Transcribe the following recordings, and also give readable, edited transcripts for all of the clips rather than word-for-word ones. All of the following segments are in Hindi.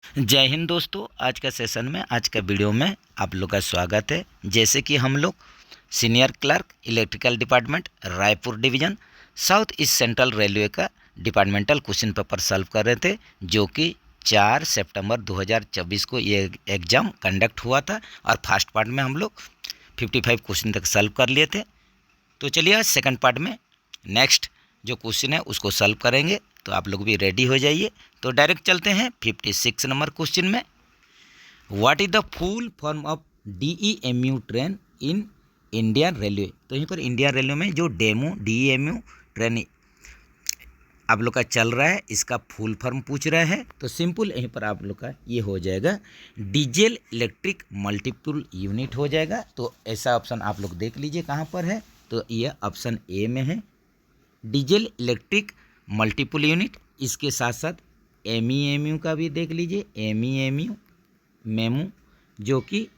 जय हिंद दोस्तों। आज का सेशन में, आज का वीडियो में आप लोग का स्वागत है। जैसे कि हम लोग senior clerk electrical department Raipur division south east central railway का डिपार्टमेंटल क्वेश्चन पेपर सॉल्व कर रहे थे, जो कि 4 सितंबर 2024 को ये एग्ज़ाम कंडक्ट हुआ था और फर्स्ट पार्ट में हम लोग 55 क्वेश्चन तक सॉल्व कर लिए थे। तो चलिए आज सेकंड पार्ट में नेक्स्ट जो क्वेश्चन है उसको सॉल्व करेंगे, तो आप लोग भी रेडी हो जाइए। तो डायरेक्ट चलते हैं 56 नंबर क्वेश्चन में। What is the full form of DEMU train in Indian railway. तो यहीं पर इंडियन रेलवे में जो DEMU ट्रेन आप लोग का चल रहा है, इसका फुल फॉर्म पूछ रहा है। तो सिंपल यहीं पर आप लोग का ये हो जाएगा डीजल इलेक्ट्रिक मल्टीपल यूनिट हो जाएगा। तो ऐसा ऑप्शन आप लोग देख लीजिए कहाँ पर है, तो यह ऑप्शन ए में है, डीजल इलेक्ट्रिक मल्टीपल यूनिट। इसके साथ साथ MEMU का भी देख लीजिए, MEMU मेमू जो कि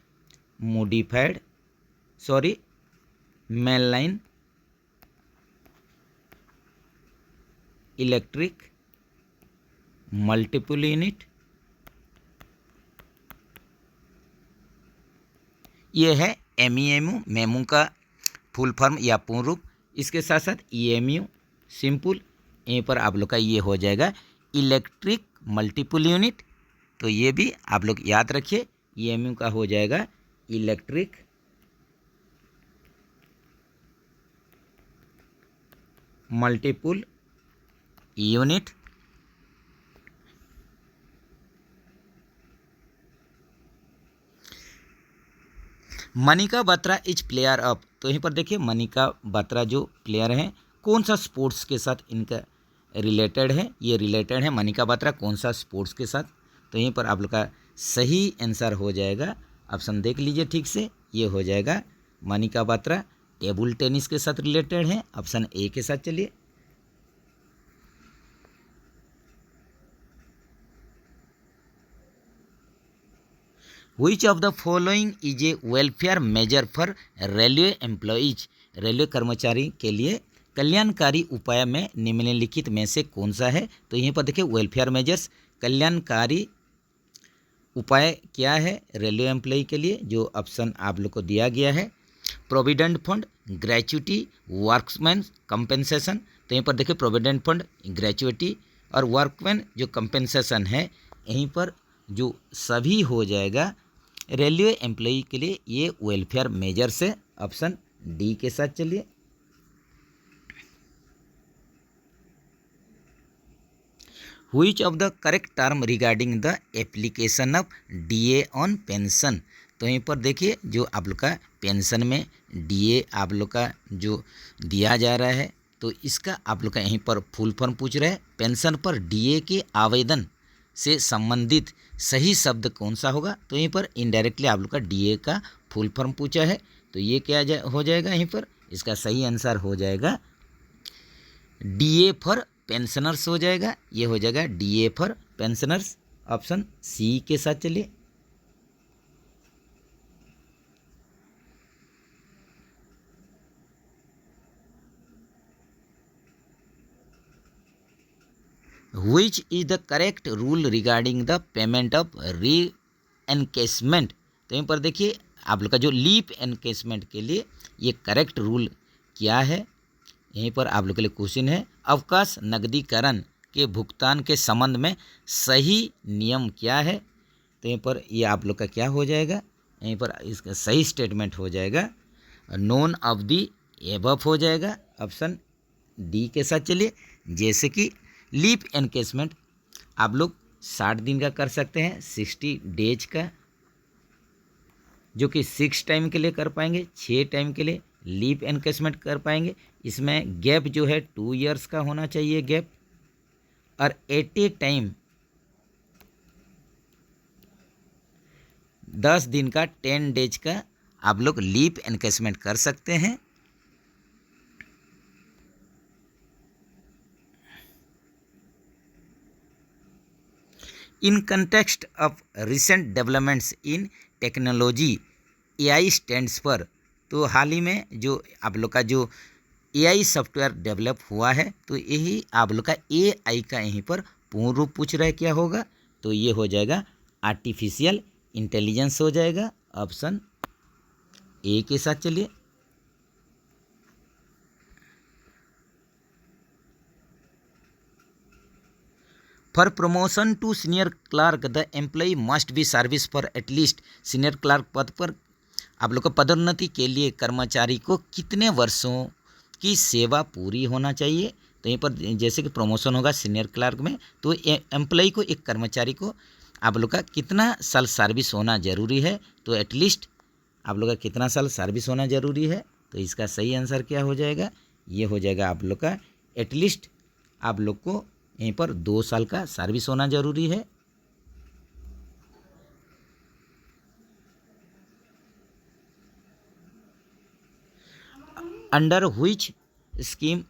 main line electric multiple unit, ये है MEMU मेमू का फुल फॉर्म या पूर्ण रूप। इसके साथ साथ EMU सिंपल, यहीं पर आप लोग का ये हो जाएगा इलेक्ट्रिक मल्टीपल यूनिट। तो ये भी आप लोग याद रखिए, EMU का हो जाएगा electric multiple unit. Manika Batra is player of. तो यहीं पर देखिए मनिका बत्रा जो प्लेयर हैं, कौन सा स्पोर्ट्स के साथ इनका रिलेटेड है, ये रिलेटेड है मनिका बत्रा कौन सा स्पोर्ट्स के साथ। तो यहीं पर आप लोग का सही आंसर हो जाएगा, ऑप्शन देख लीजिए ठीक से, ये हो जाएगा मनिका बत्रा टेबल टेनिस के साथ रिलेटेड है, ऑप्शन ए के साथ। चलिए Which of the following is a welfare measure for railway employees। Railway कर्मचारी के लिए कल्याणकारी उपाय में निम्नलिखित में से कौन सा है। तो यहीं पर देखिए वेलफेयर मेजर्स, कल्याणकारी उपाय क्या है रेलवे एम्प्लॉई के लिए, जो ऑप्शन आप लोग को दिया गया है provident fund, gratuity, workman compensation. तो यहीं पर देखिए प्रोविडेंट फंड, ग्रेचुटी और वर्कमैन जो कंपेंसेशन है, यहीं पर जो सभी हो जाएगा रेलवे एम्प्लॉई के लिए ये वेलफेयर मेजर से, ऑप्शन डी के साथ। चलिए which of the correct term regarding the application of DA on pension. तो यहीं पर देखिए जो आप लोग का पेंशन में DA आप लोग का जो दिया जा रहा है, तो इसका आप लोग का यहीं पर फुल फॉर्म पूछ रहा है। पेंशन पर DA के आवेदन से संबंधित सही शब्द कौन सा होगा। तो यहीं पर इनडायरेक्टली आप लोग का DA का फुल फॉर्म पूछा है, तो ये क्या हो जाएगा, यहीं पर इसका सही आंसर हो जाएगा DA फॉर पेंशनर्स हो जाएगा, ये हो जाएगा DA for pensioners, option C के साथ। चलिए Which is the correct rule regarding the payment of re-encashment। तो यहीं पर देखिए आप लोग का जो लीप एनकेसमेंट के लिए ये करेक्ट रूल क्या है, यहीं पर आप लोग के लिए क्वेश्चन है। अवकाश नकदीकरण के भुगतान के संबंध में सही नियम क्या है। तो यहीं पर ये आप लोग का क्या हो जाएगा, यहीं पर इसका सही स्टेटमेंट हो जाएगा नोन ऑफ दी एबव हो जाएगा, ऑप्शन डी के साथ। चलिए जैसे कि लीप एनकेसमेंट आप लोग 60 दिन का कर सकते हैं, 60 डेज का, जो कि 6 टाइम के लिए कर पाएंगे, 6 टाइम के लिए लीप एनकेसमेंट कर पाएंगे। इसमें गैप जो है 2 इयर्स का होना चाहिए गैप, और 80 टाइम 10 दिन का 10 डेज का आप लोग लीप एनकेसमेंट कर सकते हैं। In context of recent developments in technology AI stands पर। तो हाल ही में जो आप लोग का जो AI सॉफ्टवेयर डेवलप हुआ है, तो यही आप लोग का AI का यहीं पर पूर्ण रूप पूछ रहा है क्या होगा, तो ये हो जाएगा आर्टिफिशियल इंटेलिजेंस हो जाएगा, ऑप्शन ए के साथ चलिए। For promotion to senior clerk the employee must be service for at least, senior clerk पद पर आप लोग को पदोन्नति के लिए कर्मचारी को कितने वर्षों की सेवा पूरी होना चाहिए। तो यहीं पर जैसे कि प्रमोशन होगा सीनियर क्लार्क में, तो एम्प्लॉय को, एक कर्मचारी को आप लोग का कितना साल सर्विस होना ज़रूरी है। तो एटलीस्ट आप लोग का कितना साल सर्विस होना ज़रूरी है। तो इसका सही आंसर क्या हो जाएगा, ये हो जाएगा आप लोग का एटलीस्ट आप लोग को यहीं पर 2 साल का सर्विस होना ज़रूरी है। Under which scheme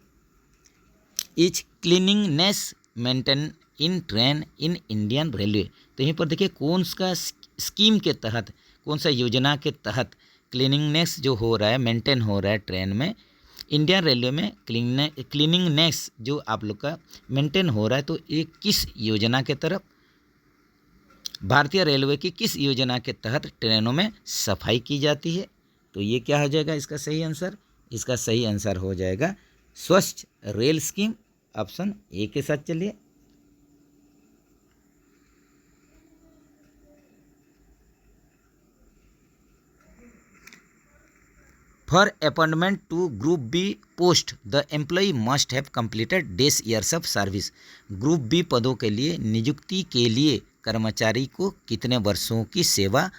is cleaningness maintain in train in Indian railway. तो यहीं पर देखिए कौन सा स्कीम के तहत, कौन सा योजना के तहत क्लीनिंगनेस जो हो रहा है, मेंटेन हो रहा है ट्रेन में, इंडियन रेलवे में क्लीनिंगनेस जो आप लोग का मेंटेन हो रहा है। तो ये किस योजना के तरफ, भारतीय रेलवे की किस योजना के तहत ट्रेनों में सफाई की जाती है। तो ये क्या हो जाएगा इसका सही आंसर, इसका सही आंसर हो जाएगा स्वच्छ रेल स्कीम, ऑप्शन ए के साथ चलिए। For appointment to group B post the employee must have completed days years of service. Group B पदों के लिए नियुक्ति के लिए कर्मचारी को कितने वर्षों की सेवा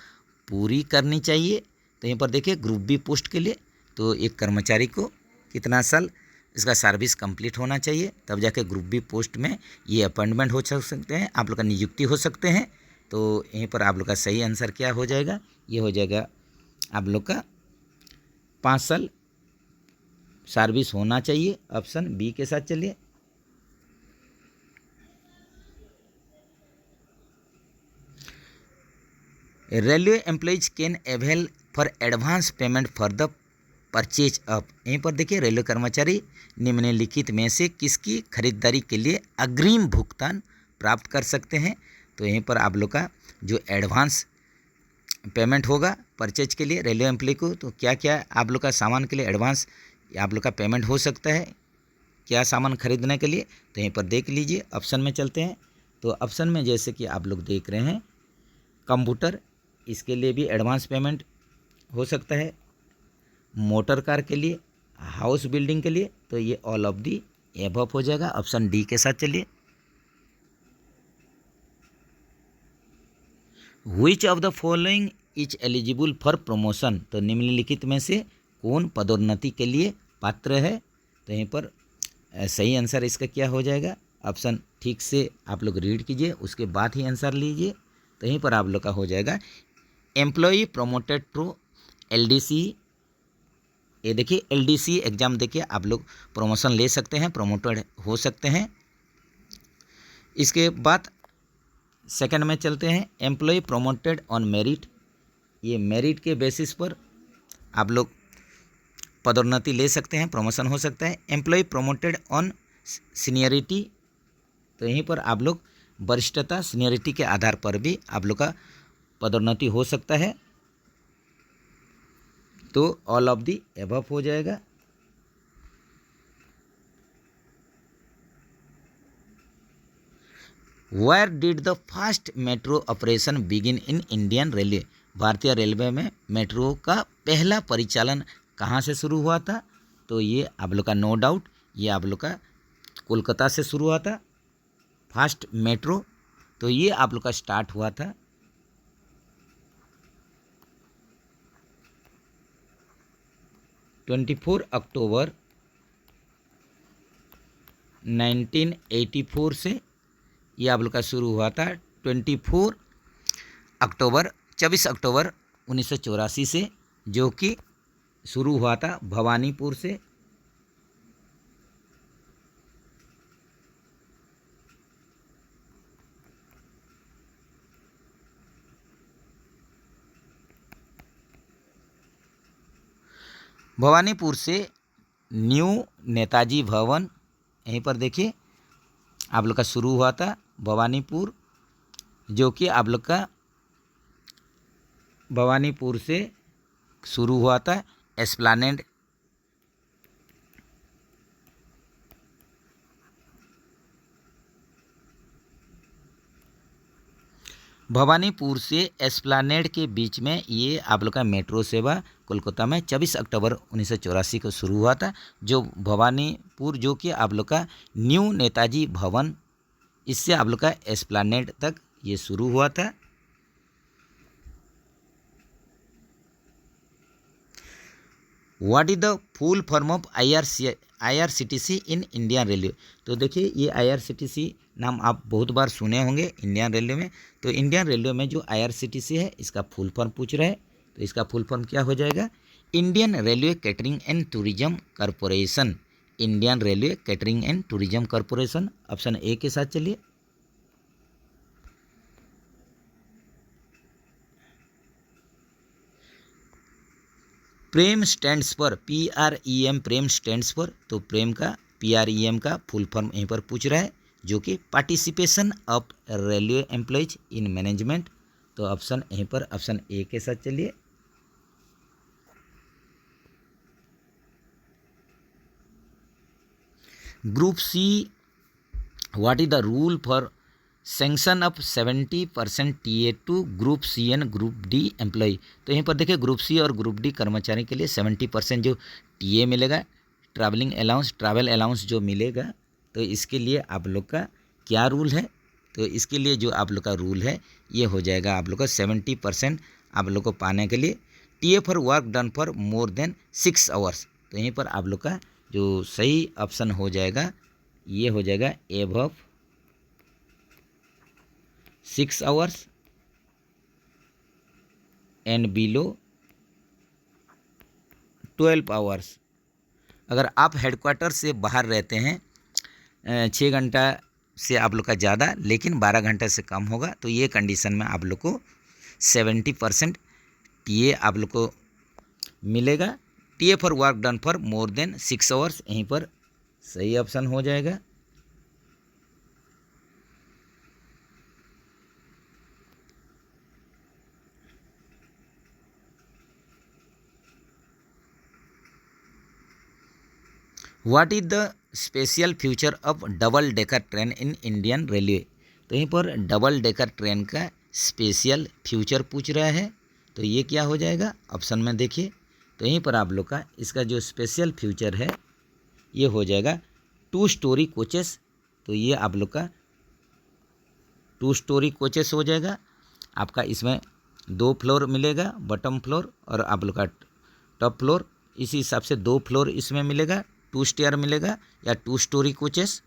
पूरी करनी चाहिए। तो यहाँ पर देखिए ग्रुप बी पोस्ट के लिए तो एक कर्मचारी को कितना साल इसका सर्विस कंप्लीट होना चाहिए, तब जाके ग्रुप बी पोस्ट में ये अपॉइंटमेंट हो सकते हैं, आप लोग का नियुक्ति हो सकते हैं। तो यहीं पर आप लोग का सही आंसर क्या हो जाएगा, ये हो जाएगा आप लोग का 5 साल सर्विस होना चाहिए, ऑप्शन बी के साथ चलिए। Railway employees can avail for advance payment for the purchase of. यहीं पर देखिए रेलवे कर्मचारी निम्नलिखित में से किसकी खरीदारी के लिए अग्रिम भुगतान प्राप्त कर सकते हैं। तो यहीं पर आप लोग का जो एडवांस पेमेंट होगा परचेज के लिए रेलवे एम्प्लॉय को, तो क्या क्या आप लोग का सामान के लिए एडवांस आप लोग का पेमेंट हो सकता है, क्या सामान खरीदने के लिए। तो यहीं पर देख लीजिए, ऑप्शन में चलते हैं। तो ऑप्शन में जैसे कि आप लोग देख रहे हैं कंप्यूटर, इसके लिए भी एडवांस पेमेंट हो सकता है। मोटर कार के लिए, हाउस बिल्डिंग के लिए, तो ये ऑल ऑफ दी एबव हो जाएगा, ऑप्शन डी के साथ चलिए। Which of the following is eligible for promotion. तो निम्नलिखित में से कौन पदोन्नति के लिए पात्र है। तो यहीं पर सही आंसर इसका क्या हो जाएगा, ऑप्शन ठीक से आप लोग रीड कीजिए, उसके बाद ही आंसर लीजिए। तो यहीं पर आप लोग का हो जाएगा एम्प्लॉई प्रोमोटेड टू एलडीसी। ये देखिए एलडीसी एग्ज़ाम देखिए आप लोग प्रमोशन ले सकते हैं, प्रोमोटेड हो सकते हैं। इसके बाद सेकंड में चलते हैं, एम्प्लॉय प्रोमोटेड ऑन मेरिट। ये मेरिट के बेसिस पर आप लोग पदोन्नति ले सकते हैं, प्रमोशन हो सकता है। एम्प्लॉय प्रोमोटेड ऑन सीनियरिटी, तो यहीं पर आप लोग वरिष्ठता सीनियरिटी के आधार पर भी आप लोग का पदोन्नति हो सकता है। तो ऑल ऑफ दी एबव हो जाएगा। Where did the first metro operation begin in Indian railway. भारतीय रेलवे में मेट्रो का पहला परिचालन कहाँ से शुरू हुआ था। तो ये आप लोग का नो डाउट ये आप लोग का कोलकाता से शुरू हुआ था फर्स्ट मेट्रो। तो ये आप लोग का स्टार्ट हुआ था 24 अक्टूबर 1984 से। ये आप लोग का शुरू हुआ था 24 अक्टूबर 1984 से, जो कि शुरू हुआ था भवानीपुर से। भवानीपुर से न्यू नेताजी भवन, यहीं पर देखिए आप लोग का शुरू हुआ था भवानीपुर, जो कि आप लोग का भवानीपुर से शुरू हुआ था एस्प्लानेड भवानीपुर से एस्प्लानेड के बीच में ये आप लोग का मेट्रो सेवा कोलकाता में 24 अक्टूबर 1984 को शुरू हुआ था। जो भवानीपुर जो कि आप लोग का न्यू नेताजी भवन, इससे आप लोग का एस्प्लानेड तक ये शुरू हुआ था। What is the full form of IRCTC in Indian railway. तो देखिए ये IRCTC नाम आप बहुत बार सुने होंगे इंडियन रेलवे में। तो इंडियन रेलवे में जो IRCTC है इसका फुल फॉर्म पूछ रहा है, तो इसका फुल फॉर्म क्या हो जाएगा? Indian railway catering and tourism corporation. Indian railway catering and tourism corporation, option A के साथ चलिए। प्रेम स्टैंड्स पर, PREM, प्रेम स्टैंड्स पर, तो प्रेम का PREM का फुल फॉर्म यहीं पर पूछ रहा है, जो कि participation of railway employees in management. तो ऑप्शन यहीं पर ऑप्शन ए के साथ चलिए। Group C, what is the rule for sanction of 70% TA to group C and group D employee. तो यहीं पर देखिए ग्रुप सी और ग्रुप डी कर्मचारी के लिए 70% जो TA मिलेगा, ट्रैवल अलाउंस जो मिलेगा, तो इसके लिए आप लोग का क्या रूल है? तो इसके लिए जो आप लोग का रूल है ये हो जाएगा आप लोग का 70% आप लोग को पाने के लिए TA for work done for more than 6 hours. तो यहीं पर आप लोग का जो सही ऑप्शन हो जाएगा ये हो जाएगा above 6 hours and below 12 hours. अगर आप हेडक्वार्टर से बाहर रहते हैं 6 घंटा से आप लोग का ज़्यादा लेकिन 12 घंटे से कम होगा, तो ये कंडीशन में आप लोग को 70% TA आप लोग को मिलेगा। TA for work done for more than 6 hours यहीं पर सही ऑप्शन हो जाएगा। What is the special feature of double decker train in Indian railway. तो यहीं पर डबल डेकर ट्रेन का स्पेशल फ्यूचर पूछ रहा है, तो ये क्या हो जाएगा? ऑप्शन में देखिए, तो यहीं पर आप लोग का इसका जो स्पेशल फ्यूचर है ये हो जाएगा 2 स्टोरी कोचेस। तो ये आप लोग का 2 स्टोरी कोचेस हो जाएगा। आपका इसमें 2 फ्लोर मिलेगा, बॉटम फ्लोर और आप लोग का टॉप फ्लोर, इसी हिसाब से 2 फ्लोर इसमें मिलेगा, 2 स्टेयर मिलेगा या 2 story coaches.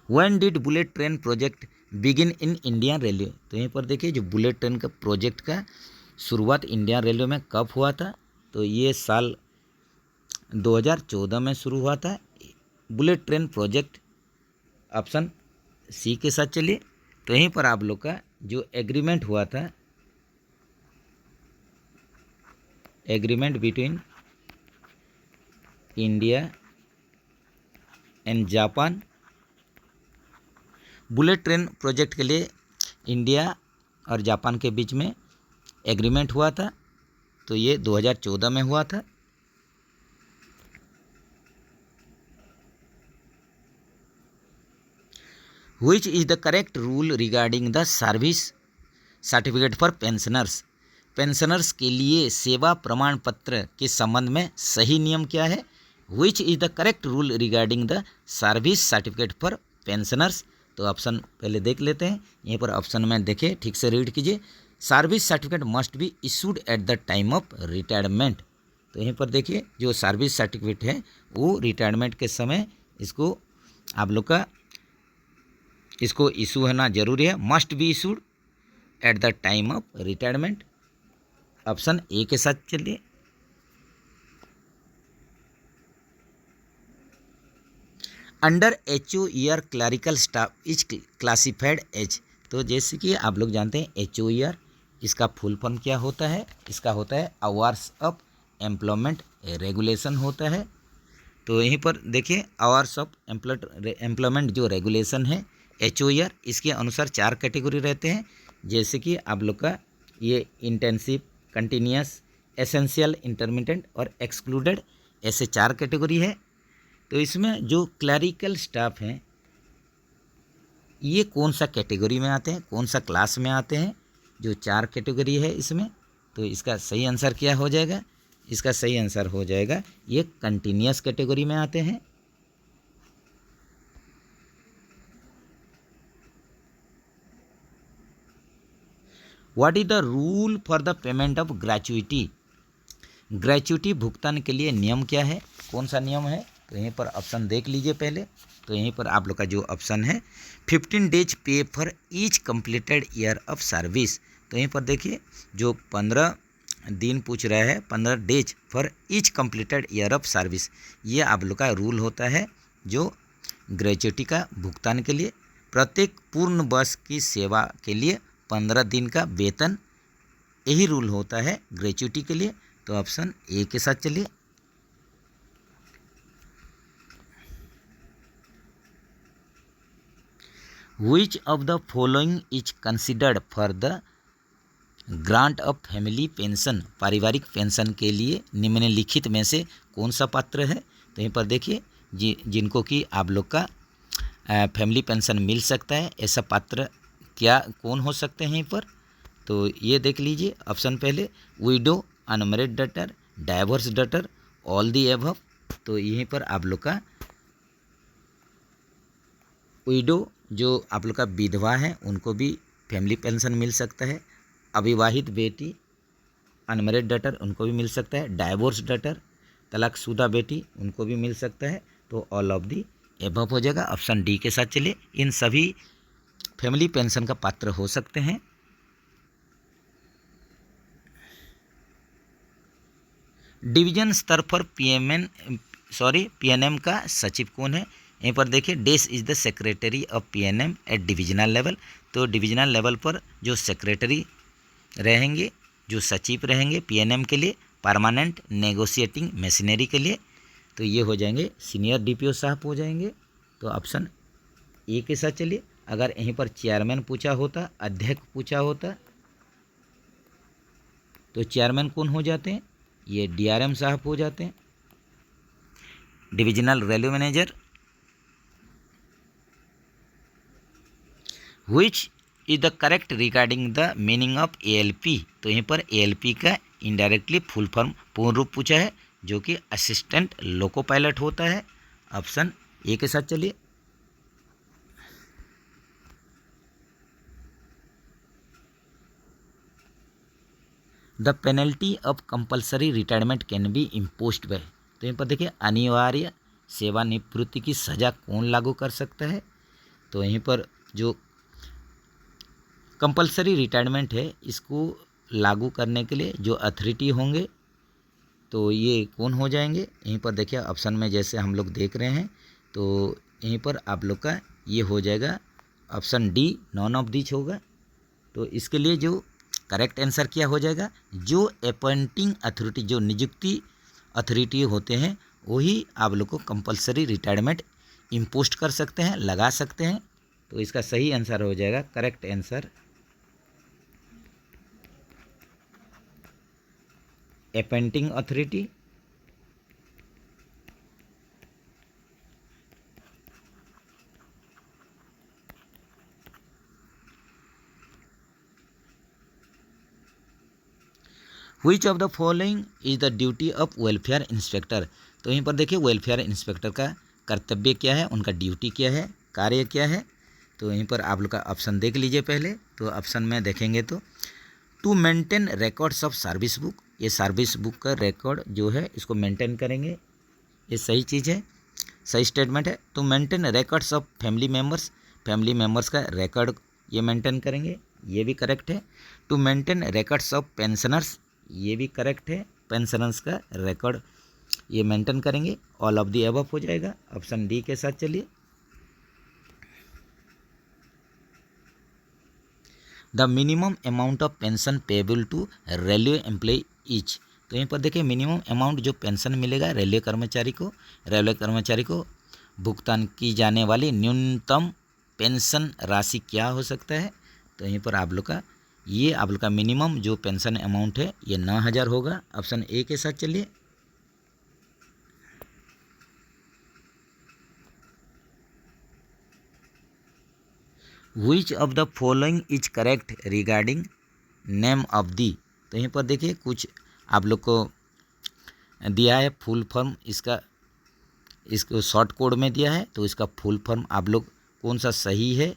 When did bullet train project begin in Indian railway. तो यहीं पर देखिए जो बुलेट ट्रेन का प्रोजेक्ट का शुरुआत इंडियन रेलवे में कब हुआ था? तो ये साल 2014 में शुरू हुआ था bullet train project. Option C के साथ चलिए। तो यहीं पर आप लोग का जो एग्रीमेंट हुआ था, agreement between India and Japan, bullet train project के लिए इंडिया और जापान के बीच में एग्रीमेंट हुआ था, तो ये 2014 में हुआ था। Which is the correct rule regarding the service certificate for pensioners. Pensioners के लिए सेवा प्रमाण पत्र के संबंध में सही नियम क्या है? Which is the correct rule regarding the service certificate for pensioners. तो ऑप्शन पहले देख लेते हैं। यहीं पर ऑप्शन में देखिए, ठीक से रीड कीजिए। Service certificate must be issued at the time of retirement. तो यहीं पर देखिए जो सर्विस सर्टिफिकेट है वो रिटायरमेंट के समय इसको आप लोग का इसको इशू होना जरूरी है, must be issued at the time of retirement. Option A के साथ चलिए। Under HOER clerical staff is classified as. तो जैसे कि आप लोग जानते हैं HOER इसका फुल फॉर्म क्या होता है? इसका होता है आवर्स ऑफ एम्प्लॉयमेंट रेगुलेशन होता है। तो यहीं पर देखिए आवर्स ऑफ एम्प्लॉयमेंट जो रेगुलेशन है HOAR, इसके अनुसार 4 कैटेगरी रहते हैं, जैसे कि आप लोग का ये इंटेंसिव, कंटिन्यूस, एसेंशियल, इंटरमिटेंट और एक्सक्लूडेड, ऐसे 4 कैटेगरी है। तो इसमें जो क्लरिकल स्टाफ हैं ये कौन सा कैटेगरी में आते हैं, कौन सा क्लास में आते हैं, जो 4 कैटेगरी है इसमें। तो इसका सही आंसर क्या हो जाएगा, इसका सही आंसर हो जाएगा ये कंटिन्यूस कैटेगरी में आते हैं। What is the rule for the payment of gratuity. Gratuity भुगतान के लिए नियम क्या है, कौन सा नियम है। तो यहीं पर ऑप्शन देख लीजिए पहले। तो यहीं पर आप लोग का जो ऑप्शन है 15 डेज पे for each completed year of service. तो यहीं पर देखिए जो 15 दिन पूछ रहा है, 15 days for each completed year of service, ये आप लोग का रूल होता है जो ग्रेचुइटी का भुगतान के लिए। प्रत्येक पूर्ण वर्ष की सेवा के लिए 15 दिन का वेतन, यही रूल होता है ग्रेचुइटी के लिए। तो ऑप्शन ए के साथ चलिए। Which of the following is considered for the grant of family pension. पारिवारिक पेंशन के लिए निम्नलिखित में से कौन सा पात्र है। तो यहीं पर देखिए जिनको कि आप लोग का फैमिली पेंशन मिल सकता है, ऐसा पात्र क्या कौन हो सकते हैं यहीं पर। तो ये देख लीजिए ऑप्शन पहले window, unmarried daughter, divorce daughter, all the above. तो यहीं पर आप लोग का विडो जो आप लोग का विधवा है उनको भी फैमिली पेंशन मिल सकता है, अविवाहित बेटी, अनमैरिड डॉटर उनको भी मिल सकता है, डाइवोर्स डॉटर, तलाकशुदा बेटी उनको भी मिल सकता है। तो ऑल ऑफ दी एबव हो जाएगा, ऑप्शन डी के साथ चलिए। इन सभी फैमिली पेंशन का पात्र हो सकते हैं। डिवीजन स्तर पर PNM का सचिव कौन है। यहीं पर देखिए this is the secretary of PNM at divisional level. तो डिविजनल लेवल पर जो सेक्रेटरी रहेंगे, जो सचिव रहेंगे PNM के लिए, परमानेंट नेगोशिएटिंग मशीनरी के लिए, तो ये हो जाएंगे सीनियर DPO साहब हो जाएंगे। तो ऑप्शन ए के साथ चलिए। अगर यहीं पर चेयरमैन पूछा होता, अध्यक्ष पूछा होता, तो चेयरमैन कौन हो जाते हैं, ये DRM साहब हो जाते हैं, divisional railway manager. Which is the correct regarding the meaning of ALP। तो यहीं पर ALP का इनडायरेक्टली फुल फॉर्म पूर्ण रूप पूछा है, जो कि असिस्टेंट लोको पायलट होता है। ऑप्शन ए के साथ चलिए। The penalty of compulsory retirement can be imposed by. तो यहीं पर देखिए अनिवार्य सेवानिवृत्ति की सज़ा कौन लागू कर सकता है। तो यहीं पर जो कंपल्सरी रिटायरमेंट है इसको लागू करने के लिए जो अथॉरिटी होंगे तो ये कौन हो जाएंगे। यहीं पर देखिए ऑप्शन में जैसे हम लोग देख रहे हैं, तो यहीं पर आप लोग का ये हो जाएगा option D, none of this होगा। तो इसके लिए जो करेक्ट आंसर क्या हो जाएगा, जो अपॉइंटिंग अथॉरिटी, जो नियुक्ति अथॉरिटी होते हैं वही आप लोग को कंपल्सरी रिटायरमेंट इम्पोस्ट कर सकते हैं, लगा सकते हैं। तो इसका सही आंसर हो जाएगा, correct answer appointing authority. Which of the following is the duty of welfare inspector. तो यहीं पर देखिए वेलफेयर इंस्पेक्टर का कर्तव्य क्या है, उनका ड्यूटी क्या है, कार्य क्या है। तो यहीं पर आप लोग का ऑप्शन देख लीजिए पहले। तो ऑप्शन में देखेंगे तो to maintain records of service book, ये सर्विस बुक का रिकॉर्ड जो है इसको मेंटेन करेंगे, ये सही चीज़ है, सही स्टेटमेंट है। To maintain records of family members, family members का रिकॉर्ड ये मेंटेन करेंगे, ये भी करेक्ट है। To maintain records of pensioners, ये भी करेक्ट है, पेंशनर्स का रिकॉर्ड ये मेंटेन करेंगे। ऑल ऑफ दी अबव हो जाएगा, ऑप्शन डी के साथ चलिए। The minimum amount of pension payable to railway employ each. तो यहीं पर देखिए मिनिमम अमाउंट जो पेंशन मिलेगा रेलवे कर्मचारी को भुगतान की जाने वाली न्यूनतम पेंशन राशि क्या हो सकता है। तो यहीं पर आप लोग का मिनिमम जो पेंशन अमाउंट है ये 9,000 होगा। ऑप्शन ए के साथ चलिए। Which of the following is correct regarding name of the. तो यहीं पर देखिए कुछ आप लोग को दिया है फुल फॉर्म, इसको शॉर्ट कोड में दिया है, तो इसका फुल फॉर्म आप लोग कौन सा सही है।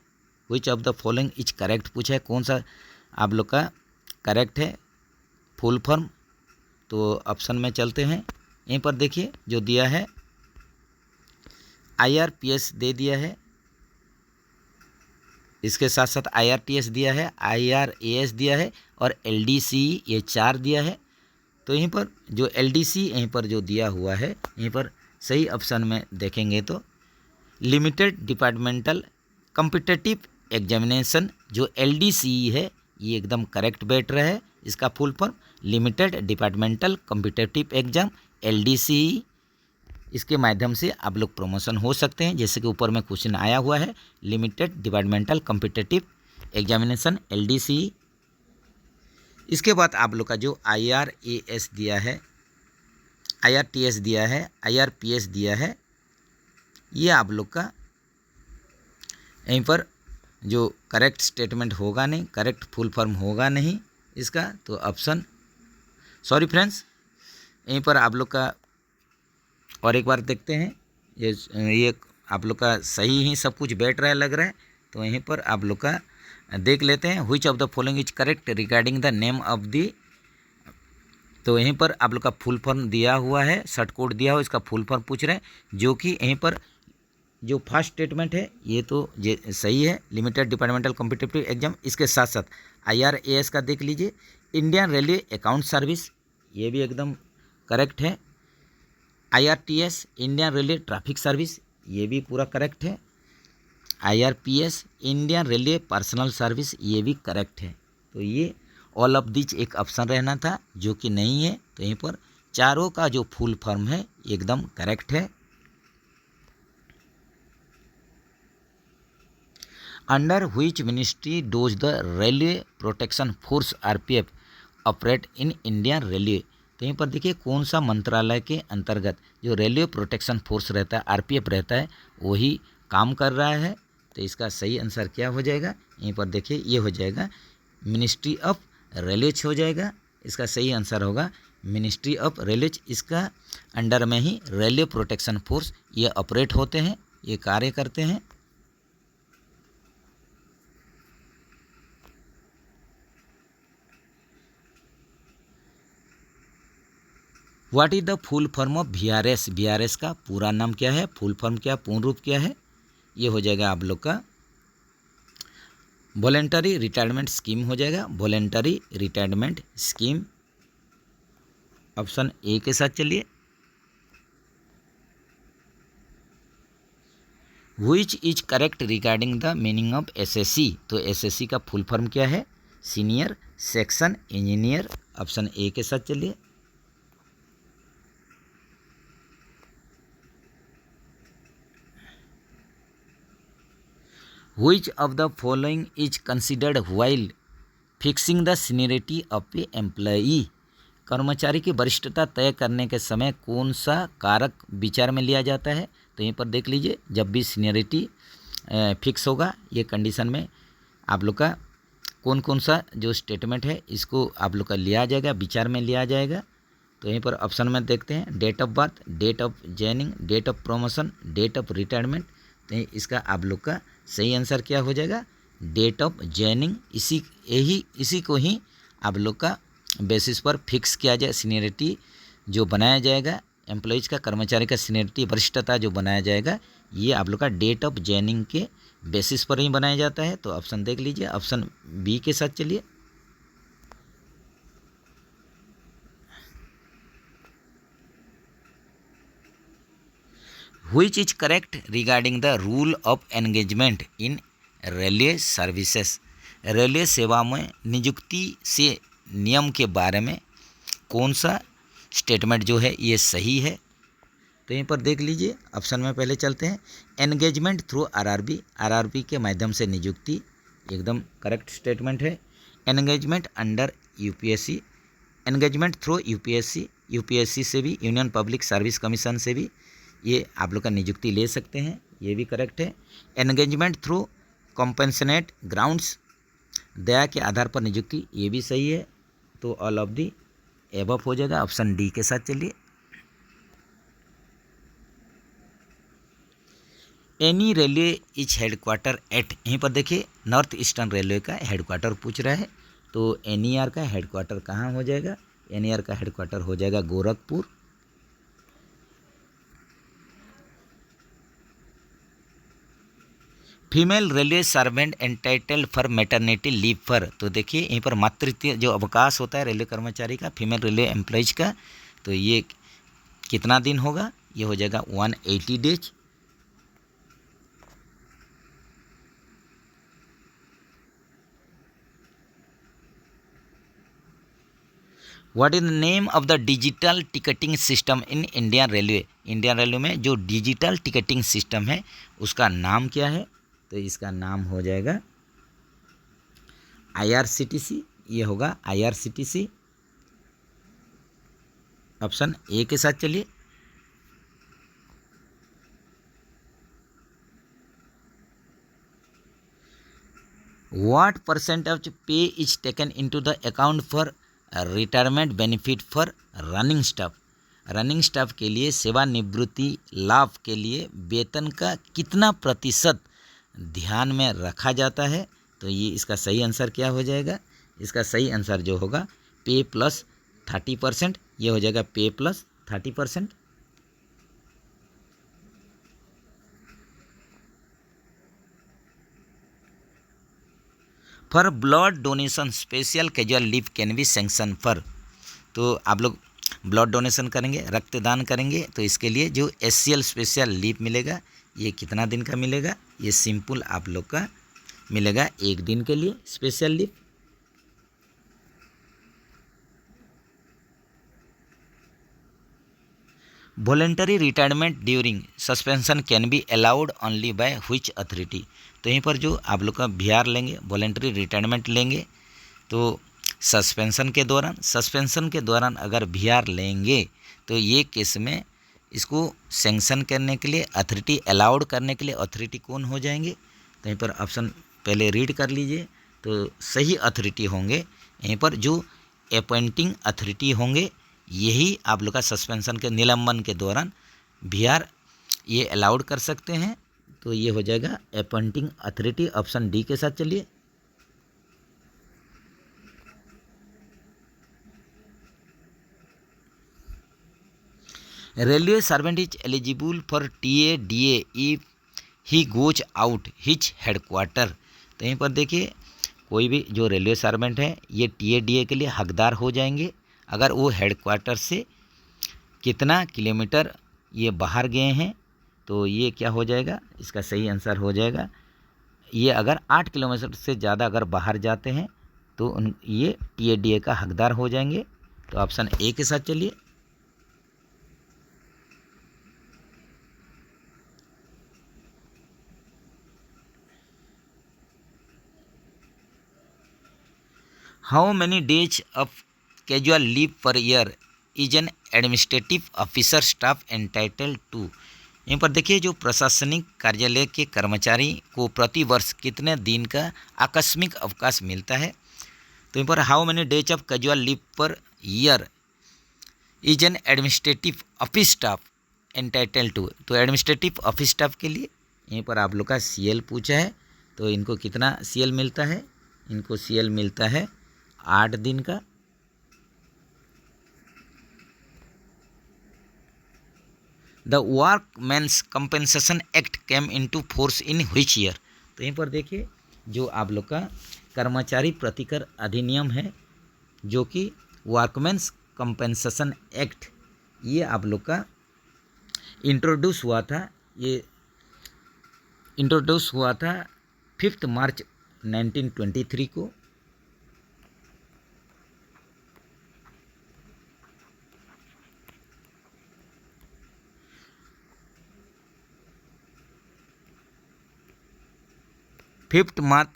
Which of the following is correct पूछा है, कौन सा आप लोग का करेक्ट है फुल फॉर्म। तो ऑप्शन में चलते हैं। यहीं पर देखिए जो दिया है IRPS दे दिया है, इसके साथ साथ IRTS दिया है, IRAS दिया है और LDC ये 4 दिया है। तो यहीं पर जो LDC यहीं पर जो दिया हुआ है, यहीं पर सही ऑप्शन में देखेंगे तो लिमिटेड डिपार्टमेंटल कॉम्पिटिटिव एग्जामिनेशन जो LDC है ये एकदम करेक्ट बैठ रहा है। इसका full form limited departmental competitive exam LDC, इसके माध्यम से आप लोग प्रमोशन हो सकते हैं। जैसे कि ऊपर में क्वेश्चन आया हुआ है limited departmental competitive examination LDC। इसके बाद आप लोग का जो IRAS दिया है, IRTS दिया है, IRPS दिया है, ये आप लोग का यहीं पर जो करेक्ट स्टेटमेंट होगा नहीं, करेक्ट फुल फॉर्म होगा नहीं इसका। तो ऑप्शन सॉरी फ्रेंड्स, यहीं पर आप लोग का और एक बार देखते हैं। ये आप लोग का सही ही सब कुछ बैठ रहा है लग रहा है। तो यहीं पर आप लोग का देख लेते हैं which of the following is correct regarding the name of the. तो यहीं पर आप लोग का फुल फॉर्म दिया हुआ है, शॉर्ट कोड दिया हुआ, इसका फुल फॉर्म पूछ रहे हैं, जो कि यहीं पर जो फर्स्ट स्टेटमेंट है ये तो सही है, लिमिटेड डिपार्टमेंटल कॉम्पिटिटिव एग्जाम। इसके साथ साथ IRAS का देख लीजिए, इंडियन रेलवे अकाउंट सर्विस, ये भी एकदम करेक्ट है। IRTS Indian railway traffic service, ये भी पूरा करेक्ट है। IRPS Indian railway personal service, ये भी करेक्ट है। तो ये ऑल ऑफ दिच एक ऑप्शन रहना था जो कि नहीं है। तो यहीं पर चारों का जो फुल फॉर्म है एकदम करेक्ट है। Under which ministry dose the railway protection force RPF operate in Indian railway. तो यहीं पर देखिए कौन सा मंत्रालय के अंतर्गत जो रेलवे प्रोटेक्शन फोर्स रहता है RPF रहता है वही काम कर रहा है। तो इसका सही आंसर क्या हो जाएगा, यहीं पर देखिए ये हो जाएगा मिनिस्ट्री ऑफ रेलवेज हो जाएगा। इसका सही आंसर होगा मिनिस्ट्री ऑफ रेलवेज। इसका अंडर में ही रेलवे प्रोटेक्शन फोर्स ये ऑपरेट होते हैं, ये कार्य करते हैं। What is the full form of VRS। VRS का पूरा नाम क्या है, फुल फॉर्म क्या, पूर्ण रूप क्या है, ये हो जाएगा आप लोग का वॉलेंटरी रिटायरमेंट स्कीम हो जाएगा, voluntary retirement scheme. Option A के साथ चलिए। Which is correct regarding the meaning of SSC। तो SSC का फुल फॉर्म क्या है, senior section engineer. Option A के साथ चलिए। Which of the following is considered while fixing the seniority of a employee। कर्मचारी की वरिष्ठता तय करने के समय कौन सा कारक विचार में लिया जाता है। तो यहीं पर देख लीजिए जब भी सीनियरिटी फिक्स होगा ये कंडीशन में आप लोग का कौन कौन सा जो स्टेटमेंट है इसको आप लोग का लिया जाएगा, विचार में लिया जाएगा। तो यहीं पर ऑप्शन में देखते हैं date of birth, date of joining, date of promotion, date of retirement. तो इसका आप लोग का सही आंसर क्या हो जाएगा, डेट ऑफ जॉइनिंग। इसी को ही आप लोग का बेसिस पर फिक्स किया जाए, सीनियरिटी जो बनाया जाएगा एम्प्लॉयज़ का, कर्मचारी का सीनियरिटी वरिष्ठता जो बनाया जाएगा ये आप लोग का डेट ऑफ जॉइनिंग के बेसिस पर ही बनाया जाता है। तो ऑप्शन देख लीजिए, ऑप्शन बी के साथ चलिए। Which is correct regarding the rule of engagement in railway services. Railway सेवा में नियुक्ति से नियम के बारे में कौन सा स्टेटमेंट जो है ये सही है। तो यहीं पर देख लीजिए, ऑप्शन में पहले चलते हैं। एंगेजमेंट थ्रू आरआरबी के माध्यम से नियुक्ति, एकदम करेक्ट स्टेटमेंट है। Engagement under UPSC, engagement through UPSC से भी, यूनियन पब्लिक सर्विस कमीशन से भी ये आप लोग का नियुक्ति ले सकते हैं, ये भी करेक्ट है। एंगेजमेंट थ्रू कॉम्पेंसनेट ग्राउंड्स, दया के आधार पर नियुक्ति, ये भी सही है। तो ऑल ऑफ दी एबव हो जाएगा, ऑप्शन डी के साथ चलिए। Any railway is headquarter at, यहीं पर देखिए नॉर्थ ईस्टर्न रेलवे का हेडक्वार्टर पूछ रहा है, तो एनईआर का हेडक्वार्टर कहाँ हो जाएगा? एनईआर का हेडक्वार्टर हो जाएगा Gorakhpur. Female railway servant entitled for maternity leave पर, तो देखिए यहीं पर मातृत्व जो अवकाश होता है रेलवे कर्मचारी का, फीमेल रेलवे एम्प्लॉयज का, तो ये कितना दिन होगा? ये हो जाएगा 180 days. What is the name of the digital ticketing system in Indian railway? Indian railway में जो डिजिटल टिकटिंग सिस्टम है उसका नाम क्या है? तो इसका नाम हो जाएगा IRCTC, ये होगा IRCTC। ऑप्शन ए के साथ चलिए। व्हाट परसेंट ऑफ पे is taken into the account for retirement benefit for running staff? Running staff के लिए सेवानिवृत्ति लाभ के लिए वेतन का कितना प्रतिशत ध्यान में रखा जाता है? तो ये इसका सही आंसर क्या हो जाएगा? इसका सही आंसर जो होगा पे प्लस 30%, ये हो जाएगा पे plus 30%। For blood donation special casual leave can be sanction for, तो आप लोग ब्लड डोनेशन करेंगे, रक्तदान करेंगे, तो इसके लिए जो SCL स्पेशल लीव मिलेगा ये कितना दिन का मिलेगा? ये सिंपल आप लोग का मिलेगा 1 दिन के लिए special leave. Voluntary retirement during suspension can be allowed only by which authority? तो यहीं पर जो आप लोग का VR लेंगे, वॉलेंटरी रिटायरमेंट लेंगे, तो सस्पेंशन के दौरान अगर VR लेंगे तो ये केस में इसको सैंक्शन करने के लिए, अथॉरिटी अलाउड करने के लिए अथॉरिटी कौन हो जाएंगे? तो यहीं पर ऑप्शन पहले रीड कर लीजिए, तो सही अथॉरिटी होंगे यहीं पर जो अपॉइंटिंग अथॉरिटी होंगे, यही आप लोग का सस्पेंशन के निलंबन के दौरान VR ये अलाउड कर सकते हैं। तो ये हो जाएगा अपॉइंटिंग अथॉरिटी, ऑप्शन डी के साथ चलिए। Railway servant is eligible for TADA if he goes out his headquarter, तो यहीं पर देखिए कोई भी जो रेलवे सर्वेंट है ये TADA के लिए हकदार हो जाएंगे अगर वो हेडक्वार्टर से कितना किलोमीटर ये बाहर गए हैं। तो ये क्या हो जाएगा? इसका सही आंसर हो जाएगा, ये अगर 8 किलोमीटर से ज़्यादा अगर बाहर जाते हैं तो ये TADA का हकदार हो जाएंगे। तो ऑप्शन ए के साथ चलिए। How many days of casual leave per year is an administrative officer staff entitled to? यहीं पर देखिए जो प्रशासनिक कार्यालय के कर्मचारी को प्रति वर्ष कितने दिन का आकस्मिक अवकाश मिलता है? तो यहीं पर how many days of casual leave per year is an administrative office staff entitled to, तो एडमिनिस्ट्रेटिव ऑफिस स्टाफ के लिए यहीं पर आप लोग का CL पूछा है, तो इनको कितना CL मिलता है? इनको CL मिलता है 8 दिन का। The workmen's compensation act came into force in which year? तो यहीं पर देखिए जो आप लोग का कर्मचारी प्रतिकर अधिनियम है, जो कि वर्कमैन्स कंपेंसेशन एक्ट, ये आप लोग का इंट्रोड्यूस हुआ था, ये इंट्रोड्यूस हुआ था 5 मार्च 1923 को। 5 मार्च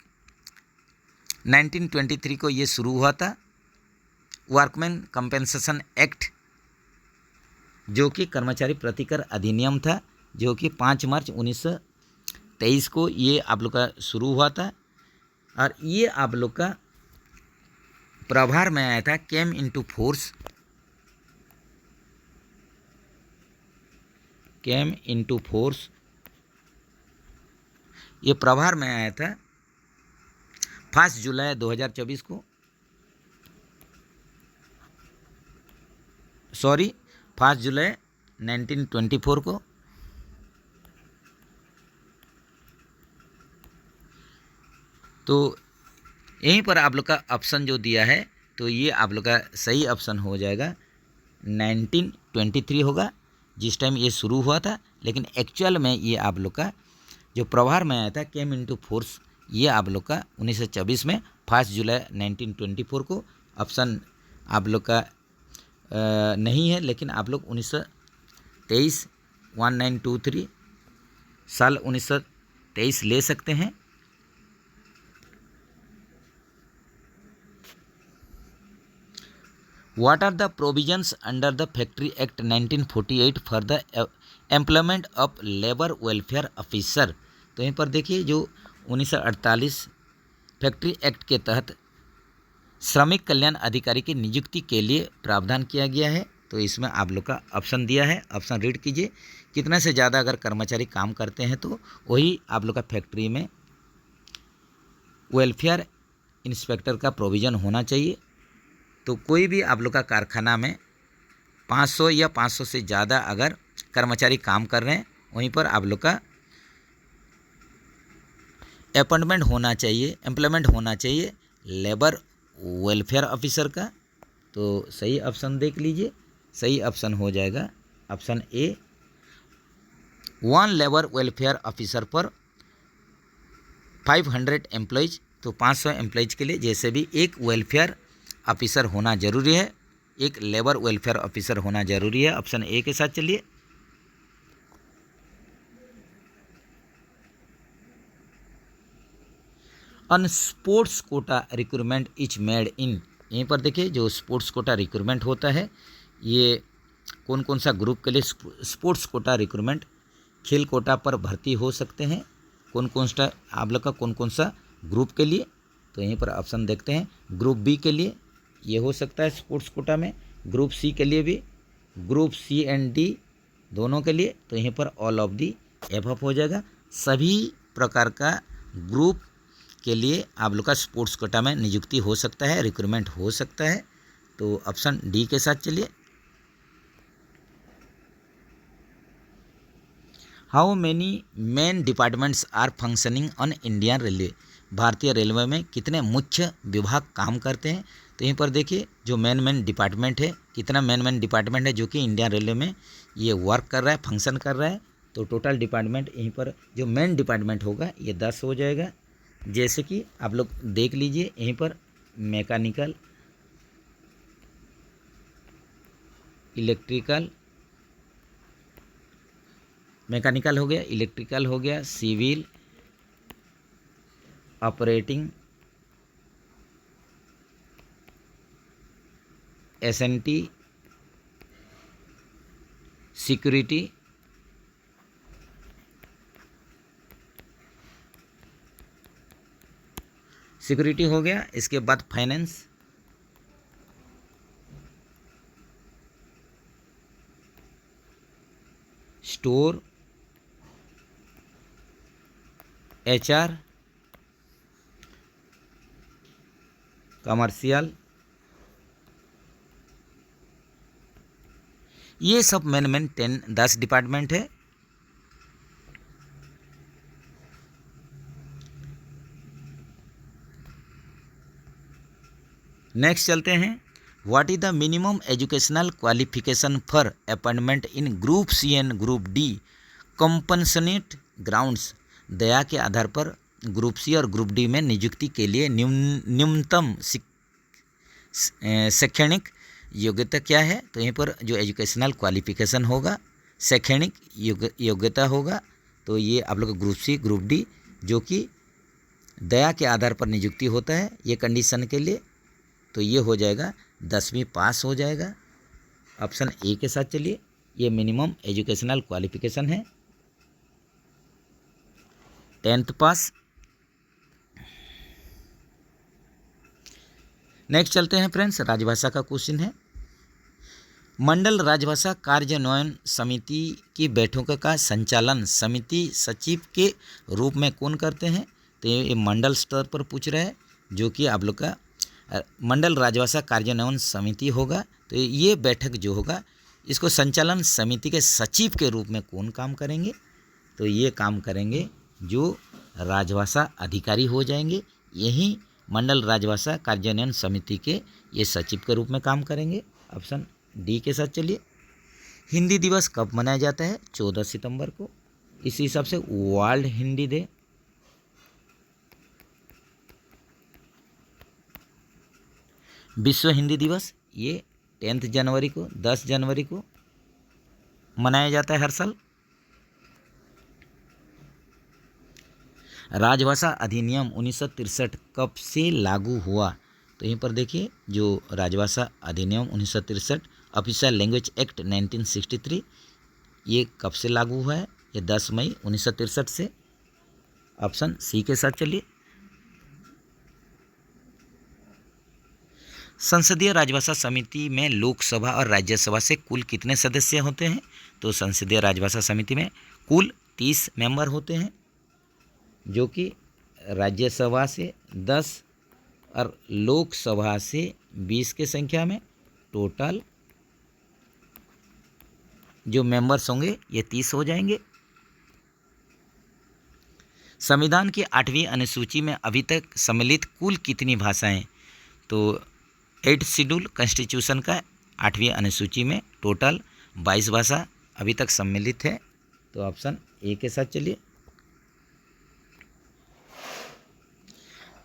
1923 को ये शुरू हुआ था। वर्कमैन कंपेंसेशन एक्ट जो कि कर्मचारी प्रतिकर अधिनियम था, जो कि 5 मार्च 1923 को ये आप लोग का शुरू हुआ था, और ये आप लोग का प्रभार में आया था, केम इनटू फोर्स, ये प्रभार में आया था 1 जुलाई 2024 को, 1 जुलाई 1924 को। तो यहीं पर आप लोग का ऑप्शन जो दिया है, तो ये आप लोग का सही ऑप्शन हो जाएगा 1923 होगा, जिस टाइम ये शुरू हुआ था। लेकिन एक्चुअल में ये आप लोग का जो प्रभार में आया था, केम इनटू फोर्स, ये आप लोग का 1924 में 1 जुलाई 1924 को। ऑप्शन आप लोग का नहीं है, लेकिन आप लोग 1923 1923 साल 1923 ले सकते हैं। What are the provisions under the Factory Act 1948 for the employment of labor welfare officer? तो यहीं पर देखिए, जो 1948 फैक्ट्री एक्ट के तहत श्रमिक कल्याण अधिकारी की नियुक्ति के लिए प्रावधान किया गया है। तो इसमें आप लोग का ऑप्शन दिया है, ऑप्शन रीड कीजिए। कितना से ज़्यादा अगर कर्मचारी काम करते हैं तो वही आप लोग का फैक्ट्री में वेलफेयर इंस्पेक्टर का प्रोविज़न होना चाहिए। तो कोई भी आप लोग का कारखाना में 500 या 500 से ज़्यादा अगर कर्मचारी काम कर रहे हैं, वहीं पर आप लोग का अपॉइंटमेंट होना चाहिए, एम्प्लॉयमेंट होना चाहिए लेबर वेलफेयर ऑफिसर का। तो सही ऑप्शन देख लीजिए, सही ऑप्शन हो जाएगा option A, 1 labour welfare officer पर 500 एम्प्लॉयज़। तो 500 एम्प्लॉयज़ के लिए जैसे भी एक वेलफेयर ऑफिसर होना जरूरी है, एक लेबर वेलफेयर ऑफिसर होना जरूरी है। ऑप्शन ए के साथ चलिए। On sports quota recruitment is made in, यहीं पर देखिए जो स्पोर्ट्स कोटा रिक्रूटमेंट होता है, ये कौन कौन सा ग्रुप के लिए स्पोर्ट्स कोटा रिक्रूटमेंट, खेल कोटा पर भर्ती हो सकते हैं, कौन कौन सा आप लोग का कौन कौन सा ग्रुप के लिए। तो यहीं पर ऑप्शन देखते हैं, ग्रुप बी के लिए ये हो सकता है स्पोर्ट्स कोटा में, ग्रुप सी के लिए भी, ग्रुप सी एंड डी दोनों के लिए। तो यहीं पर ऑल ऑफ दी एबव हो जाएगा। सभी प्रकार का ग्रुप के लिए आप लोग का स्पोर्ट्स कोटा में नियुक्ति हो सकता है, रिक्रूटमेंट हो सकता है। तो ऑप्शन डी के साथ चलिए। How many main departments are functioning on Indian railway, भारतीय रेलवे में कितने मुख्य विभाग काम करते हैं। तो यहीं पर देखिए जो मेन डिपार्टमेंट है, कितना मेन डिपार्टमेंट है जो कि इंडियन रेलवे में ये वर्क कर रहा है, फंक्शन कर रहा है। तो टोटल डिपार्टमेंट यहीं पर जो मेन डिपार्टमेंट होगा ये 10 हो जाएगा। जैसे कि आप लोग देख लीजिए, यहीं पर मैकेनिकल, इलेक्ट्रिकल, मैकेनिकल हो गया, इलेक्ट्रिकल हो गया, civil, operating, SNT, security, security हो गया। इसके बाद फाइनेंस, स्टोर, एचआर, कमर्शियल, ये सब मेन 10 डिपार्टमेंट है। नेक्स्ट चलते हैं, what is the minimum educational qualification for appointment in group C and group D compensate grounds, दया के आधार पर ग्रुप सी और ग्रुप डी में नियुक्ति के लिए न्यूनतम शैक्षणिक योग्यता क्या है। तो यहीं पर जो एजुकेशनल क्वालिफिकेशन होगा, शैक्षणिक योग्यता होगा। तो ये आप लोग का ग्रुप सी ग्रुप डी जो कि दया के आधार पर नियुक्ति होता है ये कंडीशन के लिए, तो ये हो जाएगा 10वीं पास हो जाएगा। ऑप्शन ए के साथ चलिए, ये मिनिमम एजुकेशनल क्वालिफिकेशन है 10th पास। नेक्स्ट चलते हैं फ्रेंड्स, राजभाषा का क्वेश्चन है। मंडल राजभाषा कार्यान्वयन समिति की बैठकों का संचालन समिति सचिव के रूप में कौन करते हैं? तो ये मंडल स्तर पर पूछ रहा है, जो कि आप लोग का मंडल राजभाषा कार्यान्वयन समिति होगा। तो ये बैठक जो होगा इसको संचालन समिति के सचिव के रूप में कौन काम करेंगे? तो ये काम करेंगे जो राजभाषा अधिकारी हो जाएंगे, यही मंडल राजभाषा कार्यान्वयन समिति के ये सचिव के रूप में काम करेंगे। ऑप्शन डी के साथ चलिए। हिंदी दिवस कब मनाया जाता है? 14 सितंबर को। इसी हिसाब से वर्ल्ड हिंदी डे विश्व हिंदी दिवस ये 10 जनवरी को 10 जनवरी को मनाया जाता है हर साल। राजभाषा अधिनियम 1963 कब से लागू हुआ? तो यहीं पर देखिए, जो राजभाषा अधिनियम 1963 ऑफिशियल लैंग्वेज एक्ट 1963 ये कब से लागू हुआ है? ये 10 मई 1963 से। ऑप्शन सी के साथ चलिए। संसदीय राजभाषा समिति में लोकसभा और राज्यसभा से कुल कितने सदस्य होते हैं? तो संसदीय राजभाषा समिति में कुल 30 मेंबर होते हैं, जो कि राज्यसभा से 10 और लोकसभा से 20 की संख्या में टोटल जो मेंबर्स होंगे ये 30 हो जाएंगे। संविधान की 8वीं अनुसूची में अभी तक सम्मिलित कुल कितनी भाषाएं? तो 8th शेड्यूल कॉन्स्टिट्यूशन का 8वीं अनुसूची में टोटल 22 भाषा अभी तक सम्मिलित है। तो ऑप्शन ए के साथ चलिए।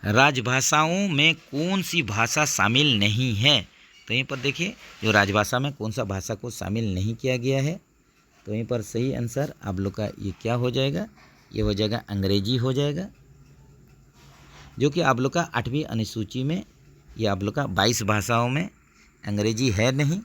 राजभाषाओं में कौन सी भाषा शामिल नहीं है? तो यहीं पर देखिए, जो राजभाषा में कौन सा भाषा को शामिल नहीं किया गया है, तो यहीं पर सही आंसर आप लोग का ये क्या हो जाएगा? ये हो जाएगा अंग्रेजी हो जाएगा, जो कि आप लोग का 8वीं अनुसूची में ये आप लोग का 22 भाषाओं में अंग्रेजी है नहीं।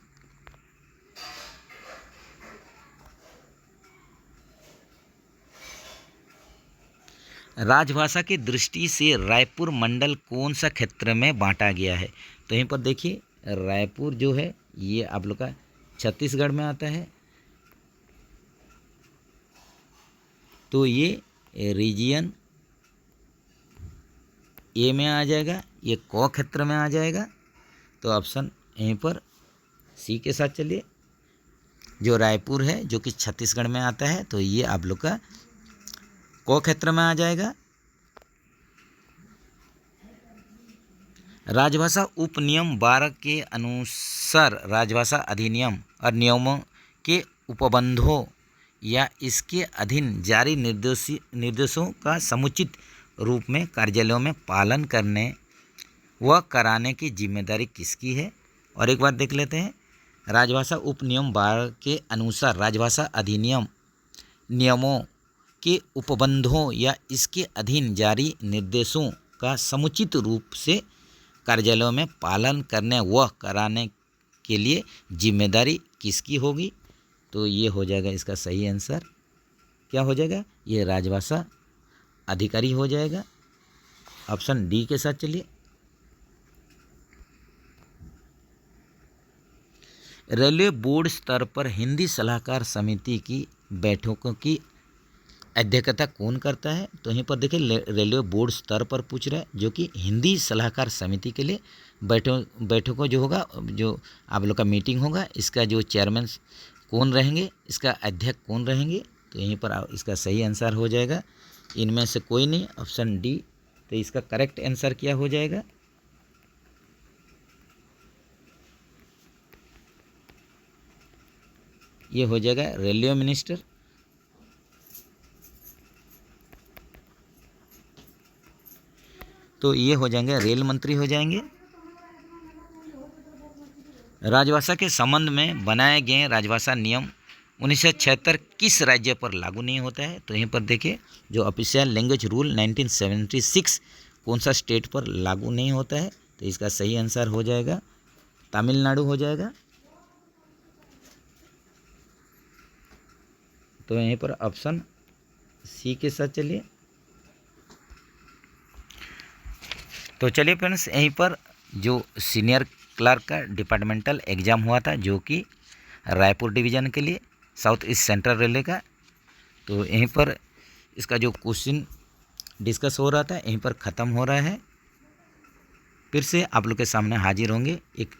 राजभाषा की दृष्टि से रायपुर मंडल कौन सा क्षेत्र में बांटा गया है? तो यहीं पर देखिए, रायपुर जो है ये आप लोग का छत्तीसगढ़ में आता है, तो ये रीजियन ए में आ जाएगा, ये क क्षेत्र में आ जाएगा। तो ऑप्शन यहीं पर सी के साथ चलिए। जो रायपुर है जो कि छत्तीसगढ़ में आता है, तो ये आप लोग का क क्षेत्र में आ जाएगा। राजभाषा उपनियम 12 के अनुसार राजभाषा अधिनियम और नियमों के उपबंधों या इसके अधीन जारी निर्देशों का समुचित रूप में कार्यालयों में पालन करने व कराने की जिम्मेदारी किसकी है? और एक बार देख लेते हैं। राजभाषा उपनियम 12 के अनुसार राजभाषा अधिनियम नियमों के उपबंधों या इसके अधीन जारी निर्देशों का समुचित रूप से कार्यालयों में पालन करने व कराने के लिए जिम्मेदारी किसकी होगी? तो ये हो जाएगा इसका सही आंसर क्या हो जाएगा? ये राजभाषा अधिकारी हो जाएगा। ऑप्शन डी के साथ चलिए। रेलवे बोर्ड स्तर पर हिंदी सलाहकार समिति की बैठकों की अध्यक्षता कौन करता है? तो यहीं पर देखिए, रेलवे बोर्ड स्तर पर पूछ रहा है, जो कि हिंदी सलाहकार समिति के लिए बैठकों जो होगा, जो आप लोग का मीटिंग होगा, इसका जो चेयरमैन कौन रहेंगे, इसका अध्यक्ष कौन रहेंगे? तो यहीं पर इसका सही आंसर हो जाएगा इनमें से कोई नहीं, ऑप्शन डी। तो इसका करेक्ट आंसर क्या हो जाएगा? ये हो जाएगा रेलवे मिनिस्टर। तो ये हो जाएंगे रेल मंत्री हो जाएंगे। राजभाषा के संबंध में बनाए गए राजभाषा नियम 1976 किस राज्य पर लागू नहीं होता है? तो यहीं पर देखिए जो ऑफिशियल लैंग्वेज रूल 1976 कौन सा स्टेट पर लागू नहीं होता है? तो इसका सही आंसर हो जाएगा तमिलनाडु हो जाएगा। तो यहीं पर ऑप्शन सी के साथ चलिए। तो चलिए फ्रेंड्स, यहीं पर जो सीनियर क्लर्क का डिपार्टमेंटल एग्ज़ाम हुआ था जो कि रायपुर डिवीज़न के लिए साउथ ईस्ट सेंट्रल रेलवे का, तो यहीं पर इसका जो क्वेश्चन डिस्कस हो रहा था यहीं पर ख़त्म हो रहा है। फिर से आप लोग के सामने हाजिर होंगे एक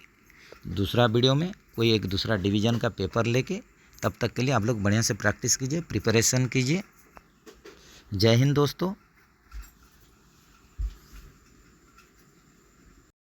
दूसरा वीडियो में, कोई एक दूसरा डिवीज़न का पेपर लेके। तब तक के लिए आप लोग बढ़िया से प्रैक्टिस कीजिए, प्रिपरेशन कीजिए। जय हिंद दोस्तों।